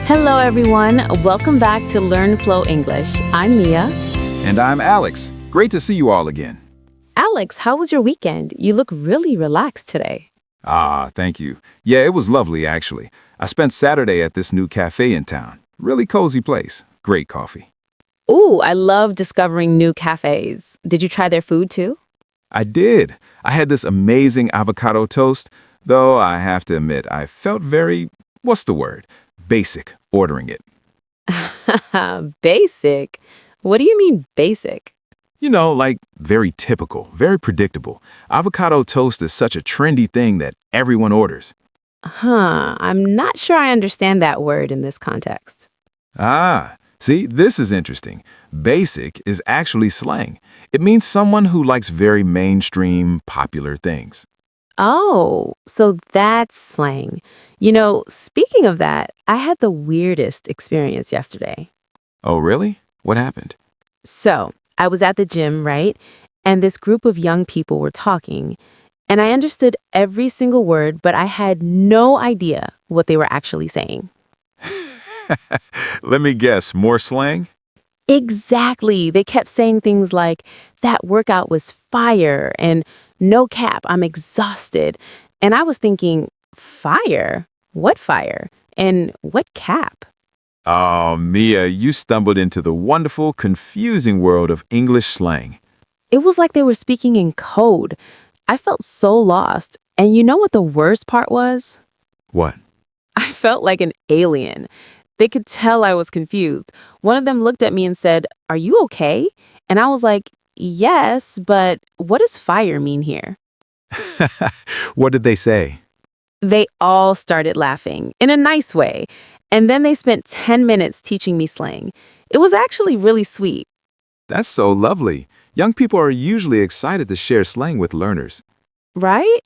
Hello, everyone. Welcome back to LearnFlow English. I'm Mia. And I'm Alex. Great to see you all again. Alex, how was your weekend? You look really relaxed today. Thank you. Yeah, it was lovely, actually. I spent Saturday at this new cafe in town. Really cozy place. Great coffee. Ooh, I love discovering new cafes. Did you try their food too? I did. I had this amazing avocado toast, though I have to admit, I felt very, what's the word? Basic ordering it. Basic? What do you mean basic? You know, like very typical, very predictable. Avocado toast is such a trendy thing that everyone orders. I'm not sure I understand that word in this context. See, this is interesting. Basic is actually slang. It means someone who likes very mainstream, popular things. Oh, so that's slang. Speaking of that, I had the weirdest experience yesterday. Oh, really? What happened? So, I was at the gym, right? And this group of young people were talking, and I understood every single word, but I had no idea what they were actually saying. Let me guess, more slang? Exactly. They kept saying things like, that workout was fire, and no cap, I'm exhausted. And I was thinking, fire? What fire? And what cap? Oh, Mia, you stumbled into the wonderful, confusing world of English slang. It was like they were speaking in code. I felt so lost. And you know what the worst part was? What? I felt like an alien. They could tell I was confused. One of them looked at me and said, "Are you okay?" And I was like, "Yes, but what does fire mean here?" What did they say? They all started laughing in a nice way. And then they spent 10 minutes teaching me slang. It was actually really sweet. That's so lovely. Young people are usually excited to share slang with learners. Right?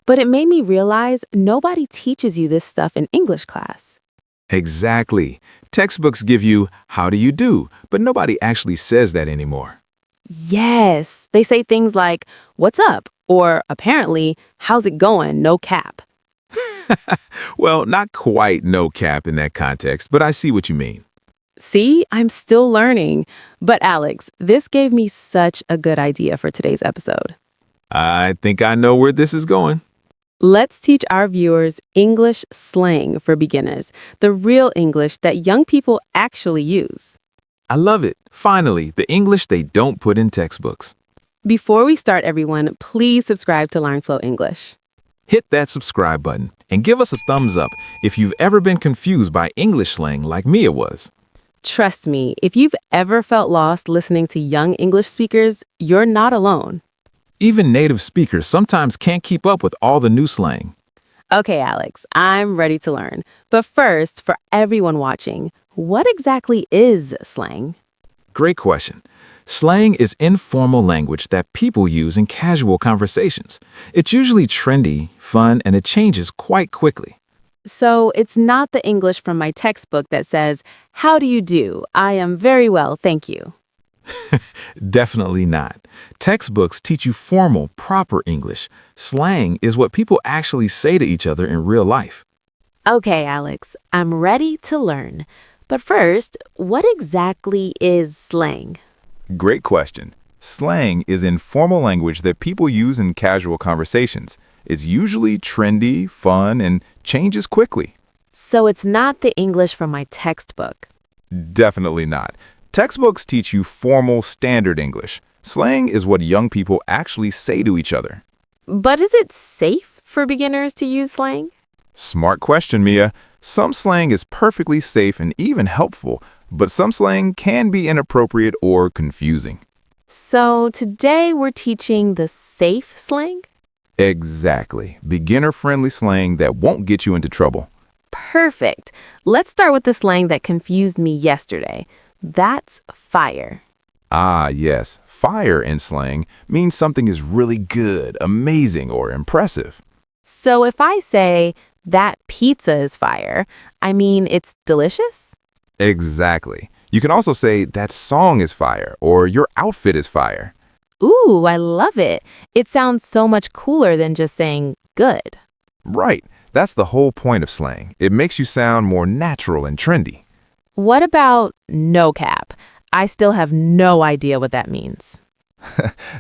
But it made me realize nobody teaches you this stuff in English class. Exactly. Textbooks give you, how do you do? But nobody actually says that anymore. Yes. They say things like, "What's up?" Or apparently, "How's it going? No cap." Well, not quite no cap in that context, but I see what you mean. See, I'm still learning. But Alex, this gave me such a good idea for today's episode. I think I know where this is going. Let's teach our viewers English slang for beginners, the real English that young people actually use. I love it. Finally, the English they don't put in textbooks. Before we start, everyone, please subscribe to LearnFlow English. Hit that subscribe button and give us a thumbs up if you've ever been confused by English slang like Mia was. Trust me, if you've ever felt lost listening to young English speakers, you're not alone. Even native speakers sometimes can't keep up with all the new slang. Okay, Alex, I'm ready to learn. But first, for everyone watching, what exactly is slang? Great question. Slang is informal language that people use in casual conversations. It's usually trendy, fun, and it changes quite quickly. So it's not the English from my textbook that says, "How do you do? I am very well, thank you." Definitely not. Textbooks teach you formal, proper English. Slang is what people actually say to each other in real life. Okay, Alex, I'm ready to learn. But first, what exactly is slang? Great question. Slang is informal language that people use in casual conversations. It's usually trendy, fun, and changes quickly. So it's not the English from my textbook. Definitely not. Textbooks teach you formal, standard English. Slang is what young people actually say to each other. But is it safe for beginners to use slang? Smart question, Mia. Some slang is perfectly safe and even helpful, but some slang can be inappropriate or confusing. So today we're teaching the safe slang? Exactly. Beginner-friendly slang that won't get you into trouble. Perfect. Let's start with the slang that confused me yesterday. That's fire. Yes. Fire in slang means something is really good, amazing, or impressive. So if I say, "That pizza is fire," I mean it's delicious? Exactly. You can also say, "That song is fire," or "Your outfit is fire." Ooh, I love it. It sounds so much cooler than just saying good. Right. That's the whole point of slang. It makes you sound more natural and trendy. What about no cap? I still have no idea what that means.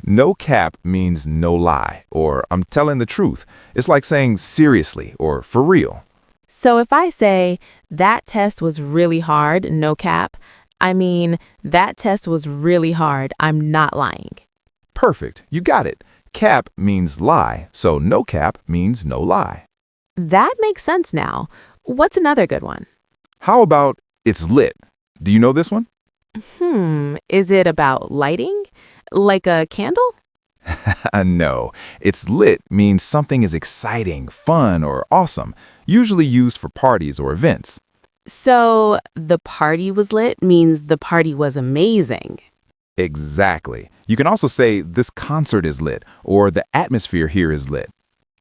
No cap means no lie, or I'm telling the truth. It's like saying seriously or for real. So if I say, that test was really hard, no cap, I mean, that test was really hard, I'm not lying. Perfect. You got it. Cap means lie, so no cap means no lie. That makes sense now. What's another good one? How about it's lit? Do you know this one? Is it about lighting? Like a candle? No. It's lit means something is exciting, fun, or awesome, usually used for parties or events. So the party was lit means the party was amazing. Exactly. You can also say this concert is lit or the atmosphere here is lit.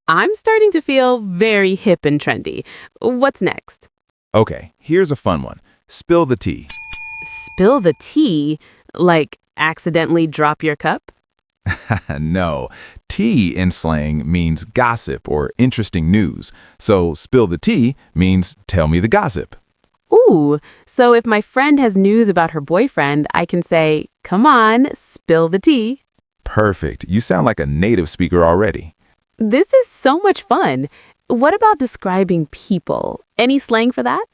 I'm starting to feel very hip and trendy. What's next? Okay, here's a fun one. Spill the tea. Spill the tea? Like accidentally drop your cup? No. Tea in slang means gossip or interesting news. So spill the tea means tell me the gossip. Ooh, so if my friend has news about her boyfriend, I can say, come on, spill the tea. Perfect. You sound like a native speaker already. This is so much fun. What about describing people? Any slang for that?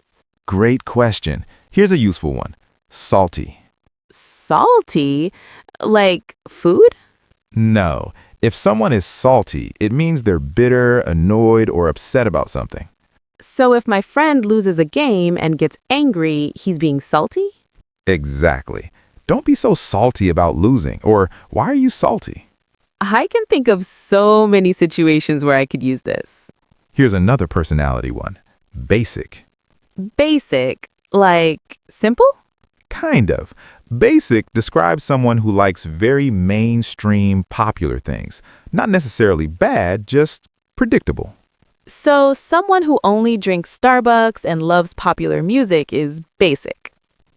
Great question. Here's a useful one. Salty. Salty? Like food? No. If someone is salty, it means they're bitter, annoyed, or upset about something. So if my friend loses a game and gets angry, he's being salty? Exactly. Don't be so salty about losing, or why are you salty? I can think of so many situations where I could use this. Here's another personality one. Basic. Basic, like simple? Kind of. Basic describes someone who likes very mainstream, popular things. Not necessarily bad, just predictable. So someone who only drinks Starbucks and loves popular music is basic.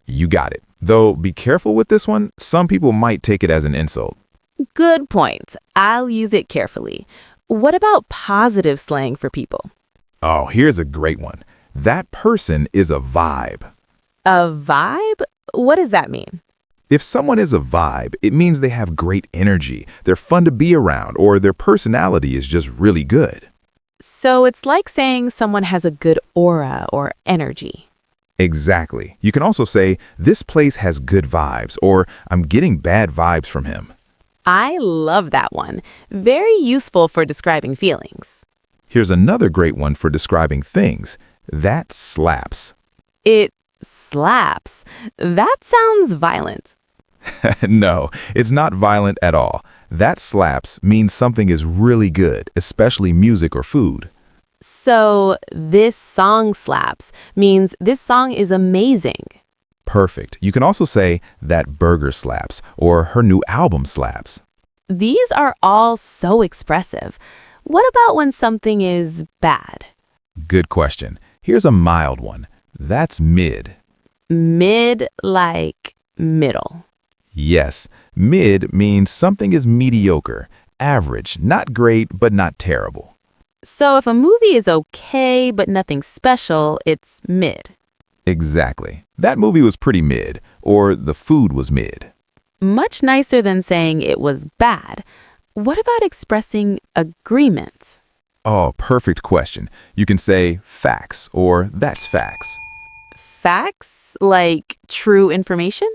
You got it. Though be careful with this one, some people might take it as an insult. Good point. I'll use it carefully. What about positive slang for people? Oh, here's a great one. That person is a vibe. A vibe? What does that mean? If someone is a vibe, it means they have great energy, they're fun to be around, or their personality is just really good. So it's like saying someone has a good aura or energy. Exactly. You can also say, this place has good vibes, or I'm getting bad vibes from him. I love that one. Very useful for describing feelings. Here's another great one for describing things. That slaps. It slaps. That sounds violent. No, it's not violent at all. That slaps means something is really good, especially music or food. So this song slaps means this song is amazing. Perfect. You can also say that burger slaps or her new album slaps. These are all so expressive. What about when something is bad? Good question. Here's a mild one. That's mid. Mid, like middle. Yes, mid means something is mediocre, average, not great, but not terrible. So if a movie is okay but nothing special, it's mid. Exactly. That movie was pretty mid, or the food was mid. Much nicer than saying it was bad. What about expressing agreement? Oh, perfect question. You can say facts or that's facts. Facts, like true information?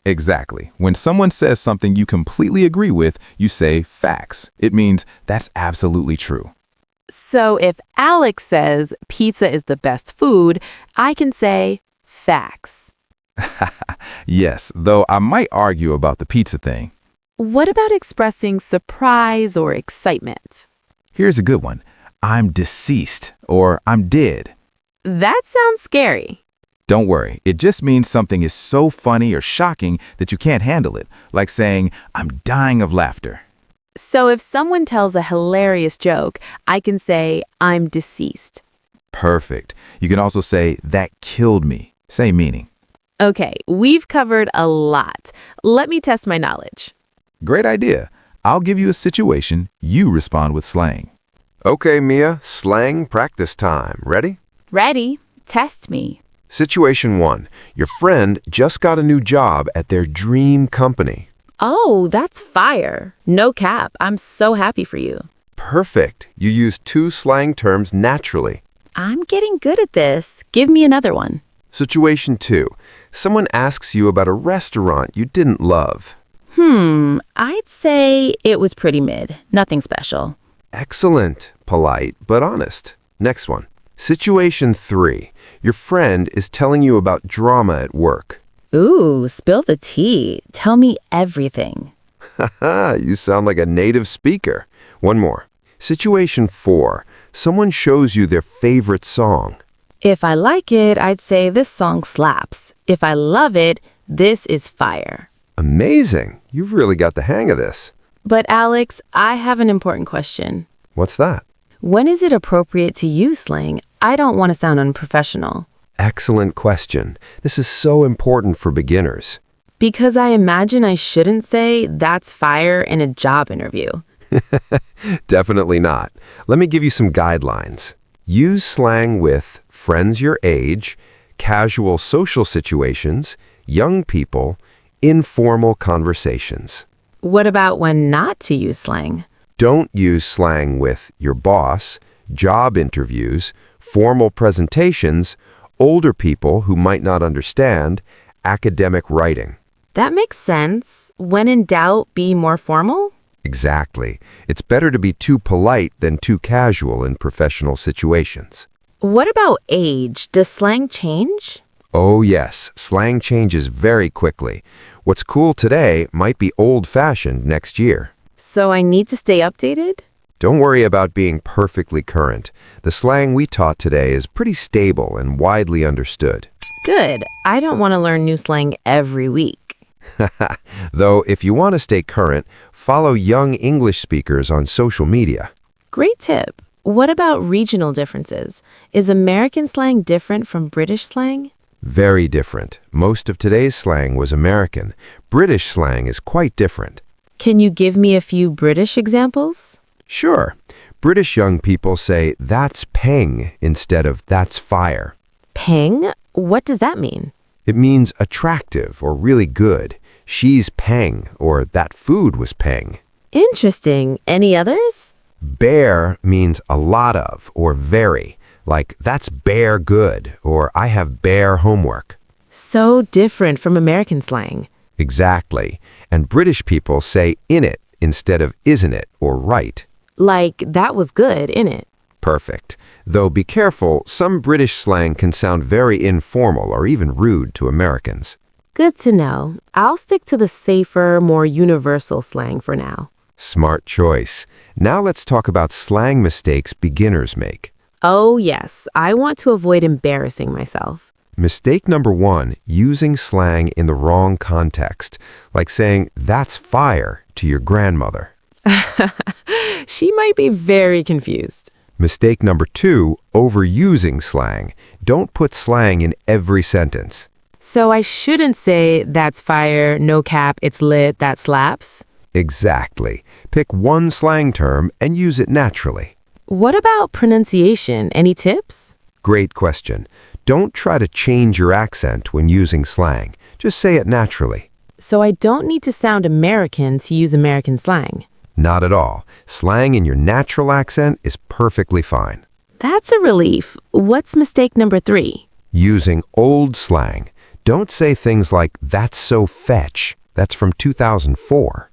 Exactly. When someone says something you completely agree with, you say facts. It means that's absolutely true. So if Alex says pizza is the best food, I can say facts. Yes, though I might argue about the pizza thing. What about expressing surprise or excitement? Here's a good one. I'm deceased or I'm dead. That sounds scary. Don't worry, it just means something is so funny or shocking that you can't handle it, like saying, I'm dying of laughter. So if someone tells a hilarious joke, I can say I'm deceased. Perfect. You can also say, that killed me. Same meaning. Okay, we've covered a lot. Let me test my knowledge. Great idea. I'll give you a situation, you respond with slang. Okay, Mia, slang practice time. Ready? Ready? Test me. Situation 1. Your friend just got a new job at their dream company. Oh, that's fire. No cap. I'm so happy for you. Perfect. You use 2 slang terms naturally. I'm getting good at this. Give me another one. Situation 2. Someone asks you about a restaurant you didn't love. I'd say it was pretty mid. Nothing special. Excellent. Polite, but honest. Next one. Situation 3. Your friend is telling you about drama at work. Ooh, spill the tea. Tell me everything. Haha, you sound like a native speaker. One more. Situation 4. Someone shows you their favorite song. If I like it, I'd say this song slaps. If I love it, this is fire. Amazing. You've really got the hang of this. But Alex, I have an important question. What's that? When is it appropriate to use slang? I don't want to sound unprofessional. Excellent question. This is so important for beginners. Because I imagine I shouldn't say that's fire in a job interview. Definitely not. Let me give you some guidelines. Use slang with friends your age, casual social situations, young people, informal conversations. What about when not to use slang? Don't use slang with your boss, job interviews, formal presentations, older people who might not understand, academic writing. That makes sense. When in doubt, be more formal? Exactly. It's better to be too polite than too casual in professional situations. What about age? Does slang change? Oh yes, slang changes very quickly. What's cool today might be old-fashioned next year. So I need to stay updated? Don't worry about being perfectly current. The slang we taught today is pretty stable and widely understood. Good. I don't want to learn new slang every week. Though if you want to stay current, follow young English speakers on social media. Great tip. What about regional differences? Is American slang different from British slang? Very different. Most of today's slang was American. British slang is quite different. Can you give me a few British examples? Sure. British young people say that's peng instead of that's fire. Peng? What does that mean? It means attractive or really good. She's peng or that food was peng. Interesting. Any others? Bare means a lot of or very. Like, that's bare good, or I have bare homework. So different from American slang. Exactly. And British people say in it instead of isn't it or right. Like, that was good, innit? Perfect. Though be careful, some British slang can sound very informal or even rude to Americans. Good to know. I'll stick to the safer, more universal slang for now. Smart choice. Now let's talk about slang mistakes beginners make. Oh, yes. I want to avoid embarrassing myself. Mistake number 1, using slang in the wrong context, like saying, that's fire to your grandmother. She might be very confused. Mistake number 2, overusing slang. Don't put slang in every sentence. So I shouldn't say, that's fire, no cap, it's lit, that slaps? Exactly. Pick one slang term and use it naturally. What about pronunciation? Any tips? Great question. Don't try to change your accent when using slang. Just say it naturally. So I don't need to sound American to use American slang. Not at all. Slang in your natural accent is perfectly fine. That's a relief. What's mistake number 3? Using old slang. Don't say things like, that's so fetch. That's from 2004.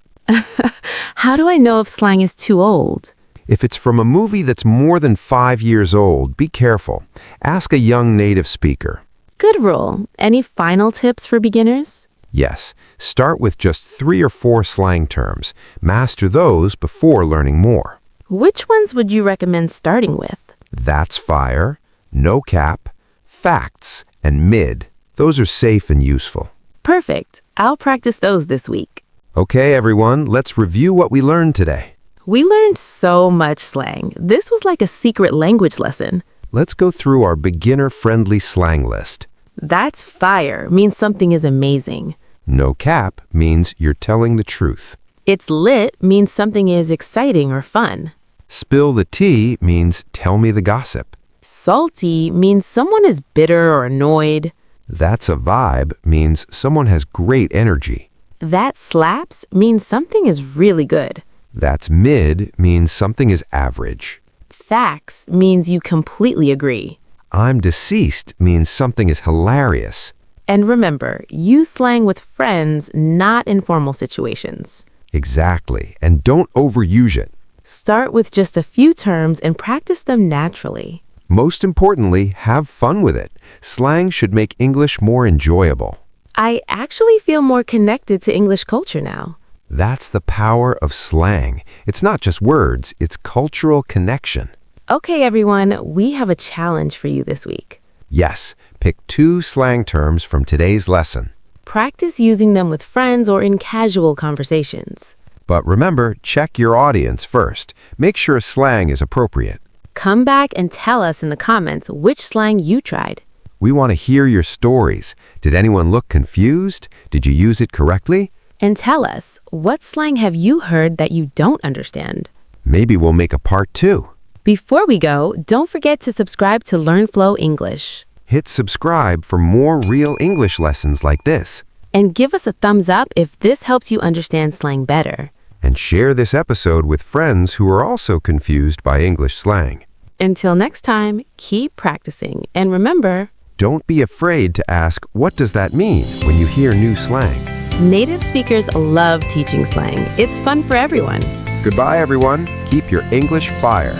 How do I know if slang is too old? If it's from a movie that's more than 5 years old, be careful. Ask a young native speaker. Good rule. Any final tips for beginners? Yes, start with just 3 or 4 slang terms. Master those before learning more. Which ones would you recommend starting with? That's fire, no cap, facts, and mid. Those are safe and useful. Perfect. I'll practice those this week. Okay, everyone, let's review what we learned today. We learned so much slang. This was like a secret language lesson. Let's go through our beginner-friendly slang list. That's fire means something is amazing. No cap means you're telling the truth. It's lit means something is exciting or fun. Spill the tea means tell me the gossip. Salty means someone is bitter or annoyed. That's a vibe means someone has great energy. That slaps means something is really good. That's mid means something is average. Facts means you completely agree. I'm deceased means something is hilarious. And remember, use slang with friends, not in formal situations. Exactly. And don't overuse it. Start with just a few terms and practice them naturally. Most importantly, have fun with it. Slang should make English more enjoyable. I actually feel more connected to English culture now. That's the power of slang. It's not just words, it's cultural connection. Okay, everyone, we have a challenge for you this week. Yes, pick 2 slang terms from today's lesson. Practice using them with friends or in casual conversations. But remember, check your audience first. Make sure slang is appropriate. Come back and tell us in the comments which slang you tried. We want to hear your stories. Did anyone look confused? Did you use it correctly? And tell us, what slang have you heard that you don't understand? Maybe we'll make a part 2. Before we go, don't forget to subscribe to LearnFlow English. Hit subscribe for more real English lessons like this. And give us a thumbs up if this helps you understand slang better. And share this episode with friends who are also confused by English slang. Until next time, keep practicing. And remember, Don't be afraid to ask, what does that mean when you hear new slang? native speakers love teaching slang. It's fun for everyone. Goodbye, everyone. Keep your English fire.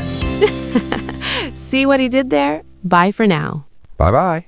See what he did there? Bye for now. Bye-bye.